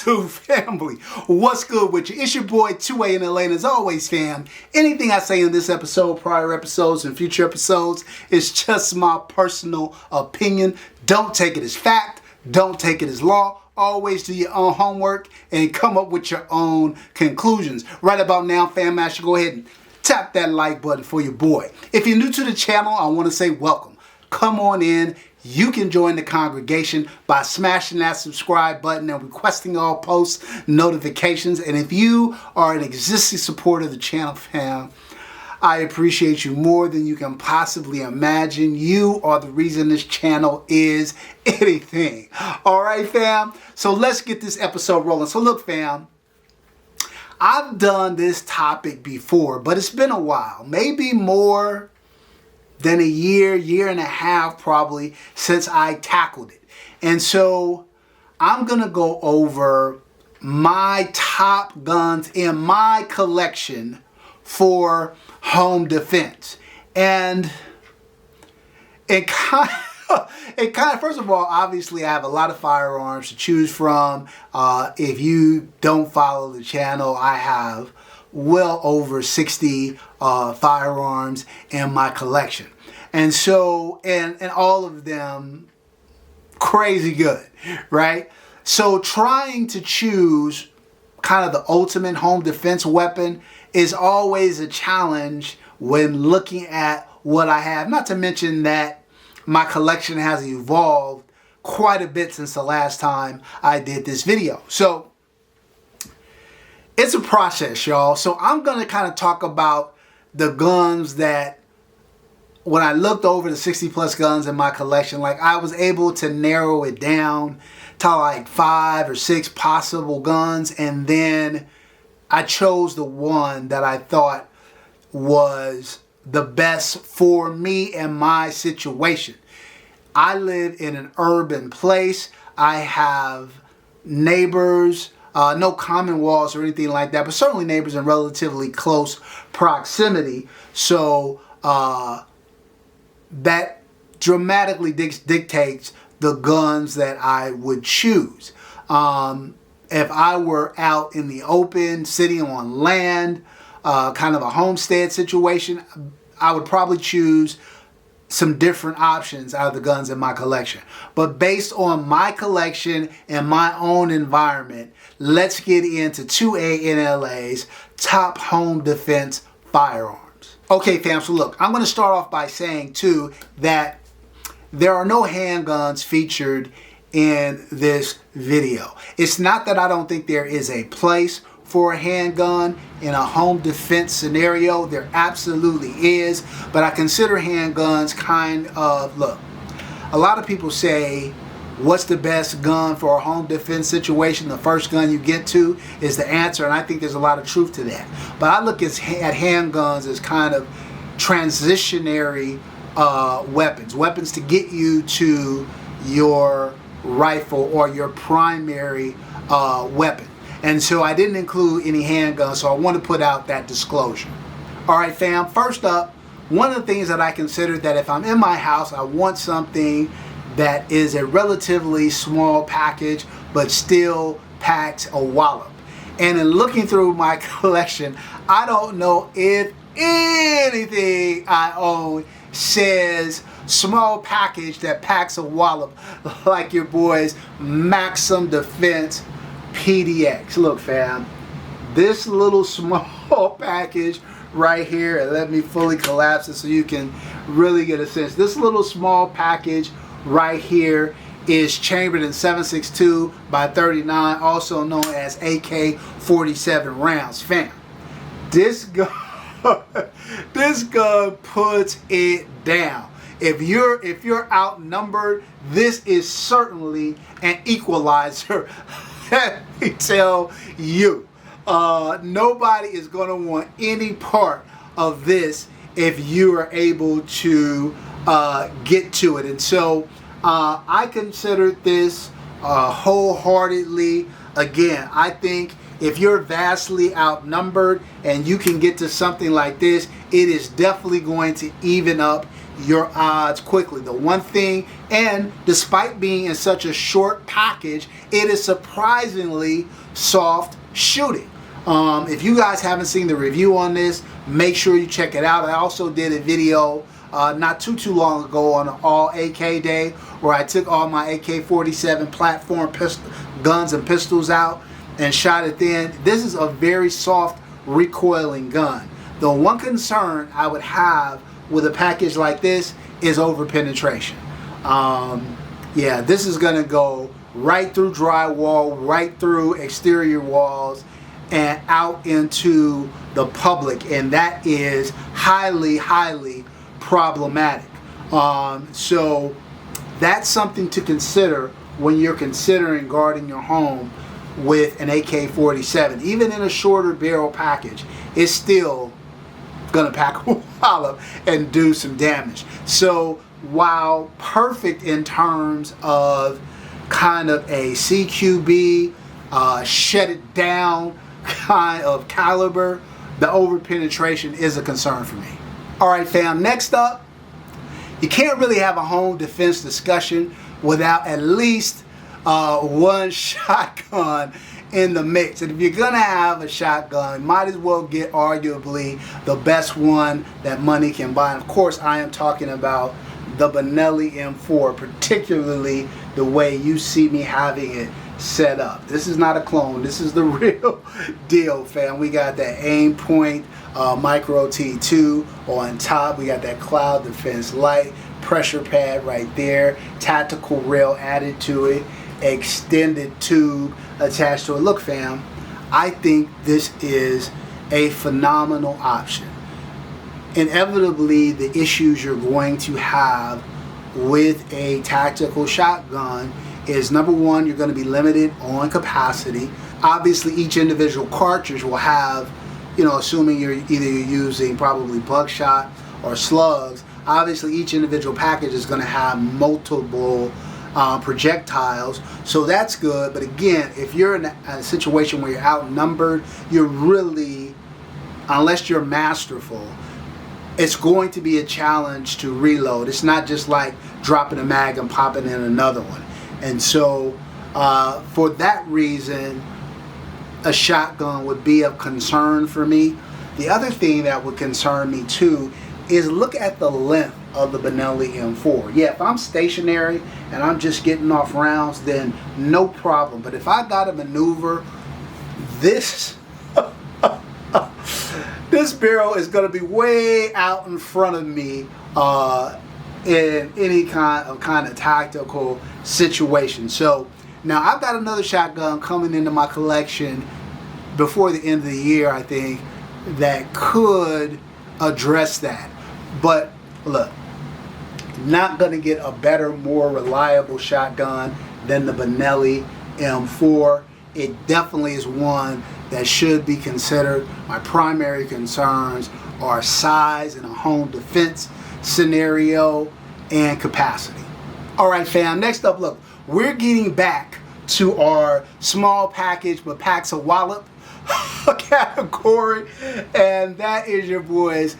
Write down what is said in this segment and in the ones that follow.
YouTube family, what's good with you? It's your boy 2A in LA, and as always, fam, anything I say in this episode, prior episodes, and future episodes is just my personal opinion. Don't take it as fact. Don't take it as law. Always do your own homework and come up with your own conclusions. Right about now, fam, I should go ahead and tap that like button for your boy. If you're new to the channel, I want to say welcome. Come on in. You can join the congregation by smashing that subscribe button and requesting all post notifications. And if you are an existing supporter of the channel, fam, I appreciate you more than you can possibly imagine. You are the reason this channel is anything. All right, fam? So let's get this episode rolling. So look, fam, I've done this topic before, but it's been a while. Maybe more than a year and a half probably since I tackled it. And so I'm gonna go over my top guns in my collection for home defense. And it kind of, first of all, obviously I have a lot of firearms to choose from. If you don't follow the channel, I have well over 60 firearms in my collection. And so, and all of them crazy good, right? So trying to choose kind of the ultimate home defense weapon is always a challenge when looking at what I have. Not to mention that my collection has evolved quite a bit since the last time I did this video. So it's a process, y'all. So I'm going to kind of talk about the guns that when I looked over the 60 plus guns in my collection, like I was able to narrow it down to like 5 or 6 possible guns. And then I chose the one that I thought was the best for me and my situation. I live in an urban place. I have neighbors, no common walls or anything like that, but certainly neighbors in relatively close proximity. So that dramatically dictates the guns that I would choose. If I were out in the open, sitting on land, kind of a homestead situation, I would probably choose some different options out of the guns in my collection. But based on my collection and my own environment, let's get into 2A NLA's top home defense firearms. Okay, fam, so look, I'm going to start off by saying, too, that there are no handguns featured in this video. It's not that I don't think there is a place for a handgun in a home defense scenario. There absolutely is, but I consider handguns kind of, look, a lot of people say, what's the best gun for a home defense situation? The first gun you get to is the answer, and I think there's a lot of truth to that. But I look at handguns as kind of transitionary weapons to get you to your rifle or your primary weapon. And so I didn't include any handguns, so I want to put out that disclosure. All right, fam, first up, one of the things that I consider that if I'm in my house, I want something that is a relatively small package, but still packs a wallop. And in looking through my collection, I don't know if anything I own says small package that packs a wallop like your boy's Maxim Defense PDX. Look, fam, this little small package right here, and let me fully collapse it so you can really get a sense. This little small package right here is chambered in 7.62 by 39, also known as AK-47 rounds. Fam, this gun puts it down. If you're outnumbered, this is certainly an equalizer. Let me tell you, nobody is going to want any part of this if you are able to get to it. And so I considered this wholeheartedly. Again, I think if you're vastly outnumbered and you can get to something like this, it is definitely going to even up your odds quickly. The one thing, and despite being in such a short package, it is surprisingly soft shooting. If you guys haven't seen the review on this, make sure you check it out. I also did a video not too long ago on all AK day where I took all my AK-47 platform guns and pistols out and shot it then. This is a very soft recoiling gun. The one concern I would have with a package like this is over penetration. Yeah, this is gonna go right through drywall, right through exterior walls, and out into the public, and that is highly problematic. So that's something to consider when you're considering guarding your home with an AK-47. Even in a shorter barrel package, it's still gonna pack a wallop and do some damage. So while perfect in terms of kind of a CQB, shut it down kind of caliber, the over penetration is a concern for me. All right, fam, next up, you can't really have a home defense discussion without at least one shotgun in the mix. And if you're gonna have a shotgun, might as well get arguably the best one that money can buy. And of course, I am talking about the Benelli M4, particularly the way you see me having it set up. This is not a clone. This is the real deal, fam. We got that aim point micro T2 on top. We got that cloud defense light, pressure pad right there, tactical rail added to it, extended tube attached to it. Look, fam, I think this is a phenomenal option. Inevitably, the issues you're going to have with a tactical shotgun is, number one, you're going to be limited on capacity. Obviously, each individual cartridge will have, you know, assuming you're using probably buckshot or slugs, obviously each individual package is going to have multiple projectiles, so that's good. But again, if you're in a situation where you're outnumbered, you're really, unless you're masterful, it's going to be a challenge to reload. It's not just like dropping a mag and popping in another one. And so for that reason, a shotgun would be of concern for me. The other thing that would concern me too is look at the length of the Benelli M4. Yeah, if I'm stationary and I'm just getting off rounds, then no problem. But if I got to maneuver, this this barrel is going to be way out in front of me in any kind of tactical situation. So now I've got another shotgun coming into my collection before the end of the year, I think, that could address that. But look, not going to get a better, more reliable shotgun than the Benelli M4. It definitely is one that should be considered. My primary concerns are size in a home defense scenario and capacity. All right, fam, next up, look, we're getting back to our small package but packs a wallop category, and that is your boys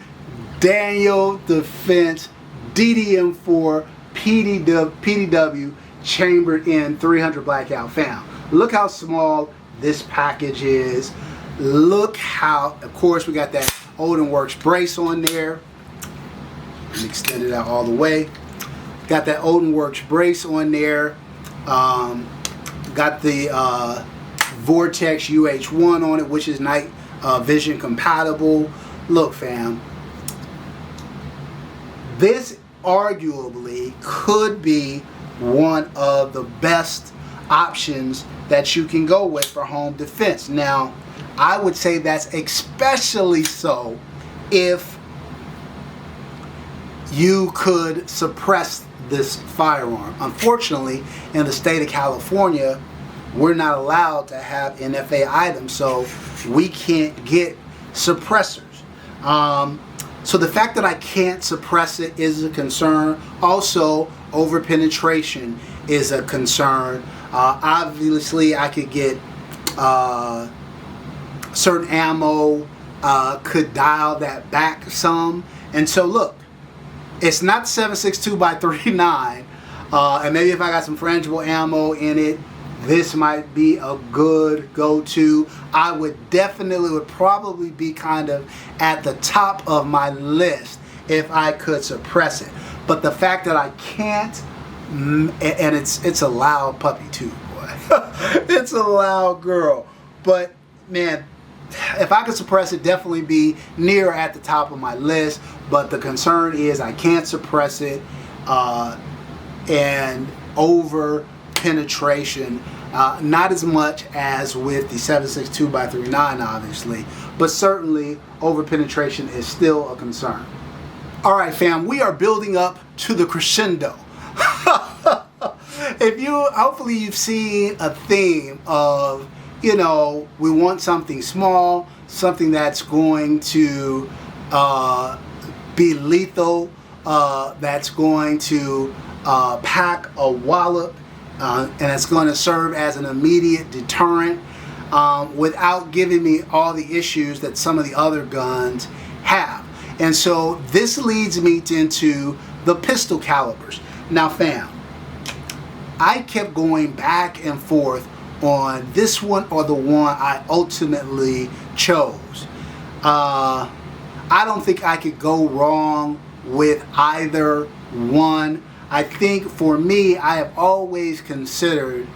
Daniel Defense DDM4 PDW chambered in 300 blackout. Fam, look how small this package is. Look how, of course, we got that Odin Works brace on there. Let me extend it out all the way. Got that Odin Works brace on there. Got the Vortex UH1 on it, which is night vision compatible. Look, fam, this arguably could be one of the best options that you can go with for home defense. Now, I would say that's especially so if you could suppress this firearm. Unfortunately, in the state of California, we're not allowed to have NFA items, so we can't get suppressors. So the fact that I can't suppress it is a concern. Also, over penetration is a concern. Obviously, I could get certain ammo, could dial that back some. And so look, It's not 7.62 by 39, and maybe if I got some frangible ammo in it, this might be a good go-to. I would probably be kind of at the top of my list if I could suppress it. But the fact that I can't, and it's a loud puppy too, boy. It's a loud girl. But man, if I could suppress it, definitely be near at the top of my list. But the concern is I can't suppress it, and over penetration, not as much as with the 7.62 by 39, obviously, but certainly over penetration is still a concern. All right, fam, we are building up to the crescendo. Hopefully you've seen a theme of, you know, we want something small, something that's going to be lethal, that's going to pack a wallop, and it's going to serve as an immediate deterrent without giving me all the issues that some of the other guns have. And so this leads me into the pistol calibers. Now, fam, I kept going back and forth on this one or the one I ultimately chose. I don't think I could go wrong with either one. I think for me, I have always considered,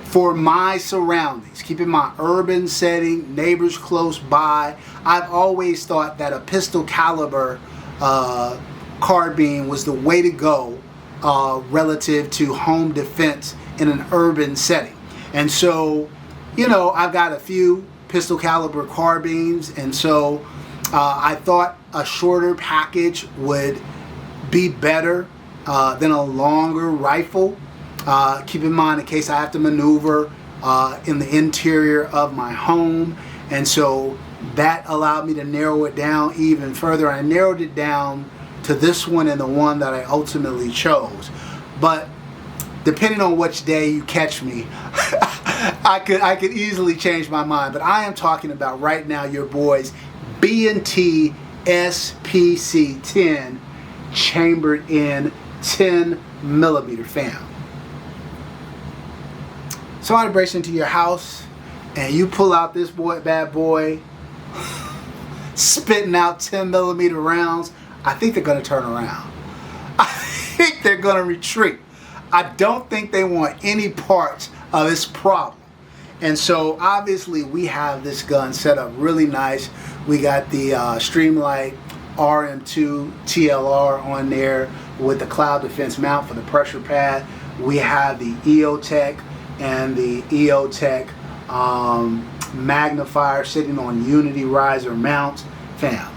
for my surroundings, keep in mind urban setting, neighbors close by, I've always thought that a pistol caliber carbine was the way to go relative to home defense in an urban setting. And so, you know, I've got a few pistol caliber carbines, and so I thought a shorter package would be better than a longer rifle. Keep in mind, in case I have to maneuver in the interior of my home, and so that allowed me to narrow it down even further. I narrowed it down to this one and the one that I ultimately chose. But depending on which day you catch me, I could easily change my mind. But I am talking about right now your boys B&T SPC-10 chambered in 10mm, fam. Somebody breaks into your house and you pull out this bad boy, spitting out 10mm rounds. I think they're going to turn around. I think they're going to retreat. I don't think they want any parts of this problem. And so obviously we have this gun set up really nice. We got the Streamlight RM2 TLR on there with the cloud defense mount for the pressure pad. We have the EOTech and the EOTech magnifier sitting on Unity riser mounts. Fam,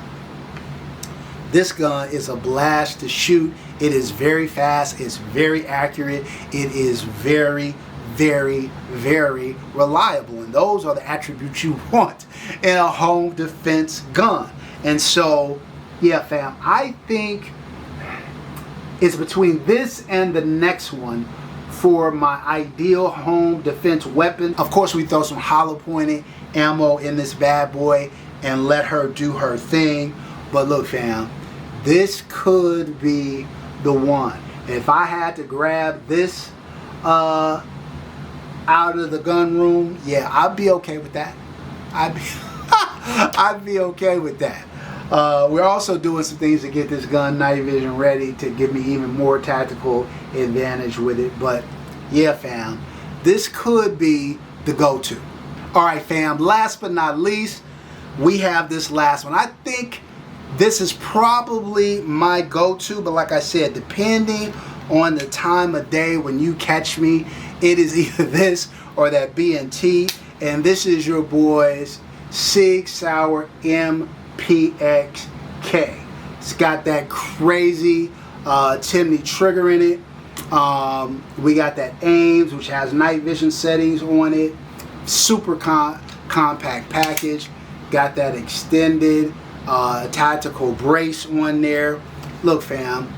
this gun is a blast to shoot. It is very fast. It's very accurate. It is very, very, very reliable. And those are the attributes you want in a home defense gun. And so, yeah, fam, I think it's between this and the next one for my ideal home defense weapon. Of course, we throw some hollow pointed ammo in this bad boy and let her do her thing. But look, fam, this could be the one. If I had to grab this out of the gun room, yeah, I'd be okay with that. I'd be okay with that. We're also doing some things to get this gun night vision ready to give me even more tactical advantage with it. But yeah, fam, this could be the go-to. All right, fam, last but not least, we have this last one. I think this is probably my go-to, but like I said, depending on the time of day when you catch me, it is either this or that B&T, and this is your boy's Sig Sauer MPX-K. It's got that crazy chimney trigger in it. We got that Ames, which has night vision settings on it. Super compact package. Got that extended tactical brace on there. Look, fam,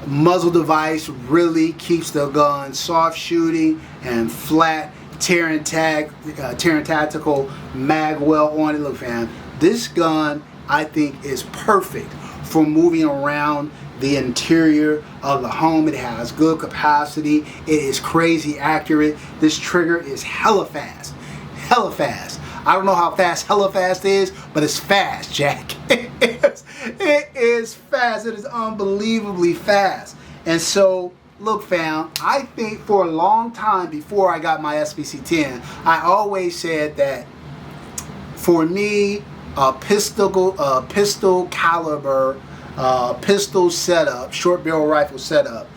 muzzle device really keeps the gun soft shooting and flat. Tearing tactical mag well on it. Look, fam, this gun I think is perfect for moving around the interior of the home. It has good capacity. It is crazy accurate. This trigger is hella fast. Hella fast. I don't know how fast hella fast is, but it's fast, Jack. It is fast. It is unbelievably fast. And so, look, fam, I think for a long time before I got my SBC-10, I always said that for me, a pistol caliber, pistol setup, short barrel rifle setup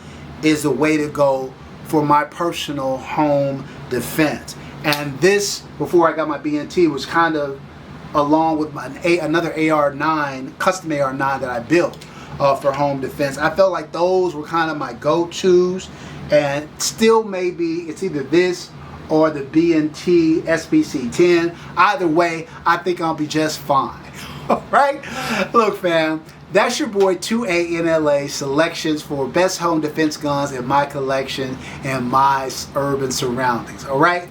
is the way to go for my personal home defense. And this, before I got my BNT, was kind of along with another AR-9, custom AR-9 that I built for home defense. I felt like those were kind of my go-tos, and still maybe it's either this or the BNT SBC-10. Either way, I think I'll be just fine. All right? Look, fam, that's your boy 2ANLA selections for best home defense guns in my collection and my urban surroundings. All right?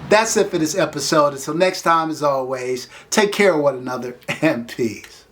That's it for this episode. Until next time, as always, take care of one another and peace.